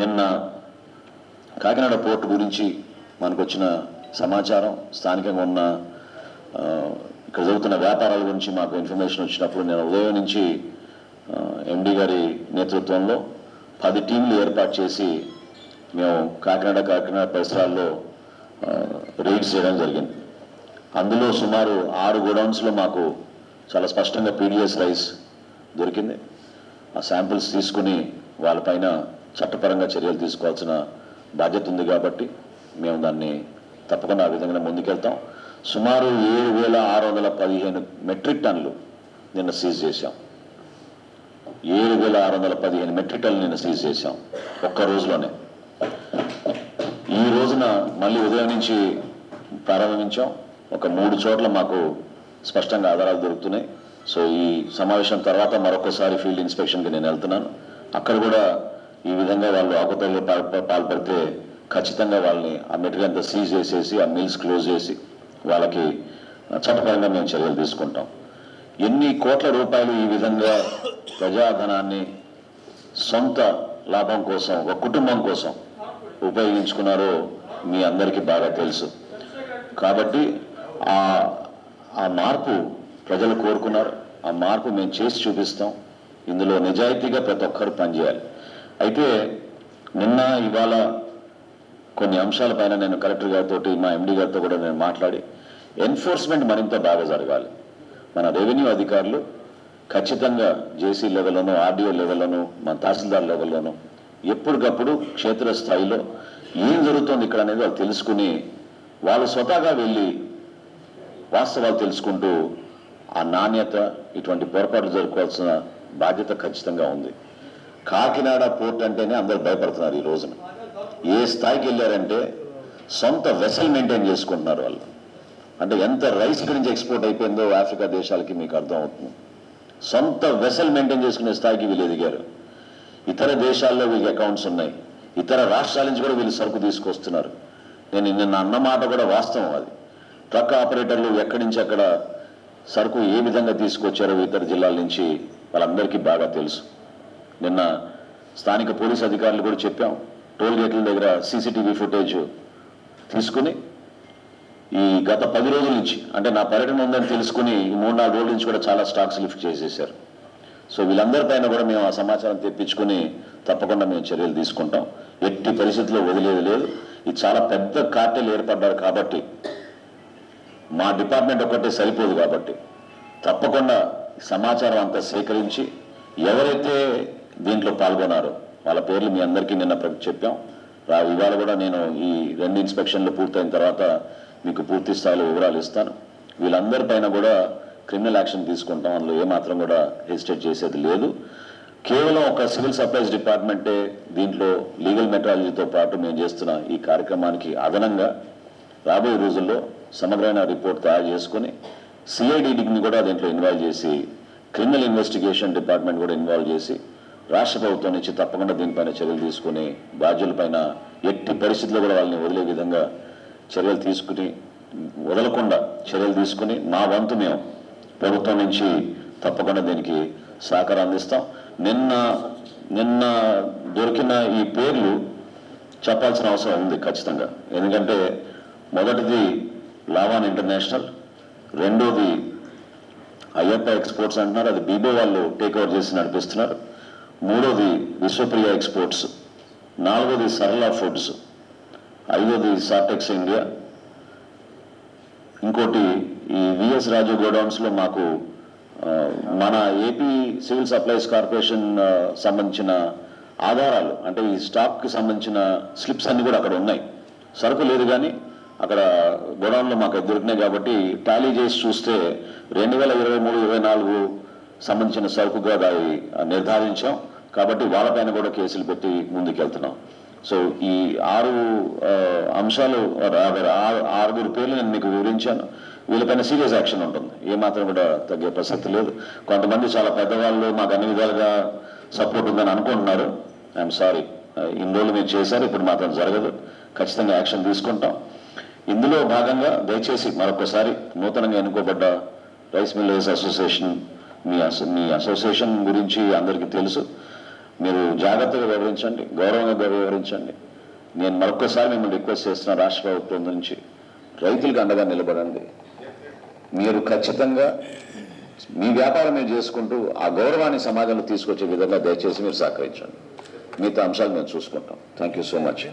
నిన్న కాకినాడ పోర్టు గురించి మనకు వచ్చిన సమాచారం, స్థానికంగా ఉన్న ఇక్కడ జరుగుతున్న వ్యాపారాల గురించి మాకు ఇన్ఫర్మేషన్ వచ్చినప్పుడు నేను ఉదయం నుంచి ఎండి గారి నేతృత్వంలో 10 టీంలు ఏర్పాటు చేసి మేము కాకినాడ పరిసరాల్లో రైడ్స్ చేయడం జరిగింది. అందులో సుమారు 6 గోడౌన్స్లో మాకు చాలా స్పష్టంగా పీడిఎస్ రైస్ దొరికింది. ఆ శాంపిల్స్ తీసుకుని వాళ్ళపైన చట్టపరంగా చర్యలు తీసుకోవాల్సిన బాధ్యత ఉంది కాబట్టి మేము దాన్ని తప్పకుండా ఆ విధంగా ముందుకెళ్తాం. సుమారు 7,615 మెట్రిక్ టన్నులు నిన్న సీజ్ చేశాం. 7,615 మెట్రిక్ టన్నులు నిన్న సీజ్ చేశాం ఒక్క రోజులోనే. ఈ రోజున మళ్ళీ ఉదయం నుంచి ప్రారంభించాం. ఒక 3 చోట్ల మాకు స్పష్టంగా ఆధారాలు దొరుకుతున్నాయి. సో ఈ సమావేశం తర్వాత మరొకసారి ఫీల్డ్ ఇన్స్పెక్షన్కి నేను వెళ్తున్నాను. అక్కడ కూడా ఈ విధంగా వాళ్ళు ఆకుతల్లో పాల్పడితే ఖచ్చితంగా వాళ్ళని ఆ మెటీరియల్ అంతా సీజ్ చేసేసి ఆ మిల్స్ క్లోజ్ చేసి వాళ్ళకి చట్టపరంగా మేము చర్యలు తీసుకుంటాం. ఎన్ని కోట్ల రూపాయలు ఈ విధంగా ప్రజాధనాన్ని సొంత లాభం కోసం, ఒక కుటుంబం కోసం ఉపయోగించుకున్నారో మీ అందరికీ బాగా తెలుసు. కాబట్టి ఆ మార్పు ప్రజలు కోరుకున్నారు. ఆ మార్పు మేము చేసి చూపిస్తాం. ఇందులో నిజాయితీగా ప్రతి ఒక్కరు పనిచేయాలి. అయితే నిన్న ఇవాళ కొన్ని అంశాలపైన నేను కలెక్టర్ గారితో, మా ఎండి గారితో కూడా నేను మాట్లాడి ఎన్ఫోర్స్మెంట్ మరింత బాగా జరగాలి. మన రెవెన్యూ అధికారులు ఖచ్చితంగా జేసీ లెవెల్లోనూ, ఆర్డీఓ లెవెల్లోనూ, మన తహసీల్దార్ లెవెల్లోనూ ఎప్పటికప్పుడు క్షేత్రస్థాయిలో ఏం జరుగుతుంది ఇక్కడ అనేది వాళ్ళు తెలుసుకుని వాళ్ళు స్వతహాగా వెళ్ళి వాస్తవాలు తెలుసుకుంటూ ఆ నాణ్యత, ఇటువంటి పొరపాట్లు జరుపుకోవాల్సిన బాధ్యత ఖచ్చితంగా ఉంది. కాకినాడ పోర్ట్ అంటేనే అందరు భయపడుతున్నారు. ఈ రోజున ఏ స్థాయికి వెళ్ళారంటే సొంత వెసల్ మెయింటైన్ చేసుకుంటున్నారు వాళ్ళు. అంటే ఎంత రైస్ ఇక్కడి నుంచి ఎక్స్పోర్ట్ అయిపోయిందో ఆఫ్రికా దేశాలకి మీకు అర్థం అవుతుంది. సొంత వెసల్ మెయింటైన్ చేసుకునే స్థాయికి వీళ్ళు ఎదిగారు. ఇతర దేశాల్లో వీళ్ళకి అకౌంట్స్ ఉన్నాయి. ఇతర రాష్ట్రాల నుంచి కూడా వీళ్ళు సరుకు తీసుకొస్తున్నారు. నేను నిన్న అన్నమాట కూడా వాస్తవం. అది ట్రక్ ఆపరేటర్లు ఎక్కడి నుంచి అక్కడ సరుకు ఏ విధంగా తీసుకొచ్చారో ఇతర జిల్లాల నుంచి వాళ్ళందరికీ బాగా తెలుసు. నిన్న స్థానిక పోలీస్ అధికారులు కూడా చెప్పాం. టోల్ గేట్ల దగ్గర సీసీటీవీ ఫుటేజ్ తీసుకుని ఈ గత 10 రోజుల నుంచి, అంటే నా పర్యటన ఉందని తెలుసుకుని ఈ 3-4 రోజుల నుంచి కూడా చాలా స్టాక్స్ లిఫ్ట్ చేసేసారు. సో వీళ్ళందరిపైన కూడా మేము ఆ సమాచారం తెప్పించుకుని తప్పకుండా మేము చర్యలు తీసుకుంటాం. ఎట్టి పరిస్థితుల్లో వదిలేది లేదు. ఇది చాలా పెద్ద కార్టెల్ ఏర్పడ్డారు కాబట్టి మా డిపార్ట్మెంట్ ఒక్కటే సరిపోదు. కాబట్టి తప్పకుండా సమాచారం అంతా సేకరించి ఎవరైతే దీంట్లో పాల్గొన్నారో వాళ్ళ పేర్లు మీ అందరికీ నిన్న చెప్పాం. ఇవాళ కూడా నేను ఈ 2 ఇన్స్పెక్షన్లు పూర్తయిన తర్వాత మీకు పూర్తి స్థాయిలో వివరాలు ఇస్తాను. వీళ్ళందరిపైన కూడా క్రిమినల్ యాక్షన్ తీసుకుంటాం. అందులో ఏమాత్రం కూడా హెసిటేట్ చేసేది లేదు. కేవలం ఒక సివిల్ సప్లైస్ డిపార్ట్మెంటే దీంట్లో లీగల్ మెట్రాలజీతో పాటు మేము చేస్తున్న ఈ కార్యక్రమానికి అదనంగా రాబోయే రోజుల్లో సమగ్రమైన రిపోర్ట్ తయారు చేసుకుని సిఐడిని కూడా దీంట్లో ఇన్వాల్వ్ చేసి, క్రిమినల్ ఇన్వెస్టిగేషన్ డిపార్ట్మెంట్ కూడా ఇన్వాల్వ్ చేసి రాష్ట్ర ప్రభుత్వం నుంచి తప్పకుండా దీనిపైన చర్యలు తీసుకుని బాధ్యులపైన ఎట్టి పరిస్థితుల్లో కూడా వాళ్ళని వదిలే విధంగా చర్యలు తీసుకుని, వదలకుండా చర్యలు తీసుకుని మా వంతు మేము ప్రభుత్వం నుంచి తప్పకుండా దీనికి సహకారం అందిస్తాం. నిన్న దొరికిన ఈ పేర్లు చెప్పాల్సిన అవసరం ఉంది ఖచ్చితంగా. ఎందుకంటే మొదటిది లావాన్ ఇంటర్నేషనల్, రెండోది అయ్యప్ప ఎక్స్పోర్ట్స్ అంటున్నారు, అది బీబో వాళ్ళు టేక్ ఓవర్ చేసి నడిపిస్తున్నారు. మూడోది విశ్వప్రియ ఎక్స్పోర్ట్స్, నాలుగోది సరళ ఫుడ్స్, ఐదోది సార్టెక్స్ ఇండియా, ఇంకోటి ఈ విఎస్ రాజు గోడౌన్స్లో మాకు మన ఏపీ సివిల్ సప్లైస్ కార్పొరేషన్ సంబంధించిన ఆధారాలు, అంటే ఈ స్టాక్కి సంబంధించిన స్లిప్స్ అన్నీ కూడా అక్కడ ఉన్నాయి. సరుకు లేదు కానీ అక్కడ గోడౌన్లో మాకు దొరికినాయి. కాబట్టి టాలీ చేసి చూస్తే 2023-24 సంబంధించిన సరుకుగా దాన్ని నిర్ధారించాం. కాబట్టి వాళ్ళపైన కూడా కేసులు పెట్టి ముందుకెళ్తున్నాం. సో ఈ 6 అంశాలు, 6 పేర్లు నేను మీకు వివరించాను. వీళ్ళపైన సీరియస్ యాక్షన్ ఉంటుంది. ఏమాత్రం కూడా తగ్గే ప్రసక్తి లేదు. కొంతమంది చాలా పెద్దవాళ్ళు మాకు అన్ని విధాలుగా సపోర్ట్ ఉందని అనుకుంటున్నారు. ఐఎమ్ సారీ, ఇన్ని రోజులు మీరు చేశారు, ఇప్పుడు మాత్రం జరగదు. ఖచ్చితంగా యాక్షన్ తీసుకుంటాం. ఇందులో భాగంగా దయచేసి మరొకసారి నూతనంగా ఎన్నుకోబడ్డ రైస్ మిల్లర్స్ అసోసియేషన్, మీ అసోసియేషన్ గురించి అందరికీ తెలుసు. మీరు జాగ్రత్తగా వివరించండి, గౌరవంగా వివరించండి. నేను మరొకసారి మిమ్మల్ని రిక్వెస్ట్ చేస్తున్న రాష్ట్ర ప్రభుత్వం నుంచి రైతులకు అండగా నిలబడండి. మీరు ఖచ్చితంగా మీ వ్యాపారం మీరు చేసుకుంటూ ఆ గౌరవాన్ని సమాజంలో తీసుకొచ్చే విధంగా దయచేసి మీరు సహకరించండి. మిగతా అంశాలు మేము చూసుకుంటాం. Thank you so much.